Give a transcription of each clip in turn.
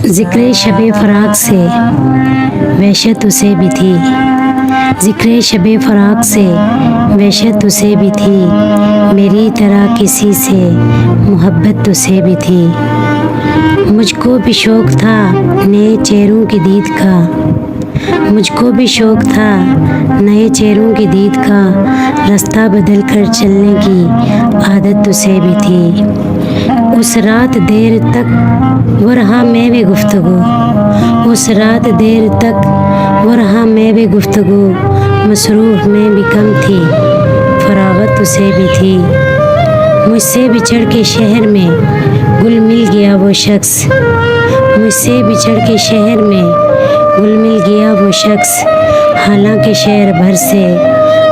ذکر شب فراق سے وحشت اسے بھی تھی، ذکر شب فراق سے وحشت اسے بھی تھی، میری طرح کسی سے محبت اسے بھی تھی۔ مجھ کو بھی شوق تھا نئے چہروں کی دید کا، مجھ کو بھی شوق تھا نئے چہروں کی دید کا، راستہ بدل کر چلنے کی عادت اسے بھی تھی۔ اس رات دیر تک وہ رہا میں بھی گفتگو، اس رات دیر تک وہ رہا میں بھی گفتگو، مصروف میں بھی کم تھی فراغت اسے بھی تھی۔ مجھ سے بچھڑ کے شہر میں گل مل گیا وہ شخص، مجھ سے بچھڑ کے شہر میں گل مل گیا وہ شخص، حالانکہ شہر بھر سے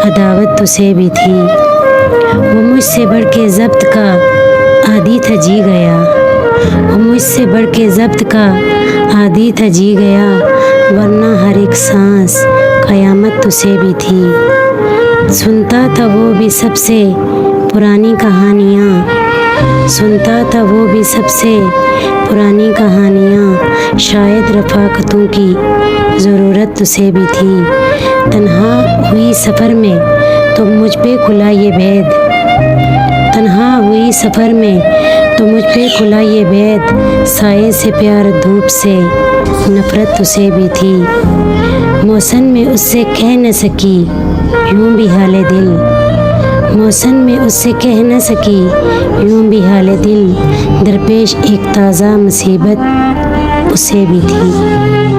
عداوت اسے بھی تھی۔ وہ مجھ سے بڑھ کے ضبط کا عادی تھا جی گیا، وہ مجھ سے بڑھ کے ضبط کا عادی تھا جی گیا، ورنہ ہر ایک سانس قیامت اسے بھی تھی۔ سنتا تھا وہ بھی سب سے پرانی کہانیاں، سنتا تھا وہ بھی سب سے پرانی کہانیاں، شاید رفاقتوں کی ضرورت اسے بھی تھی۔ تنہا ہوئی سفر میں تو مجھ پہ کھلا یہ بید، تنہا ہوئی سفر میں تو مجھ پہ کھلا یہ بید، سائے سے پیار دھوپ سے نفرت اسے بھی تھی۔ محسن میں اس سے کہہ نہ سکی یوں بھی حال دل، محسن میں اس سے کہہ نہ سکی یوں بھی حال دل، درپیش ایک تازہ مصیبت اسے بھی تھی۔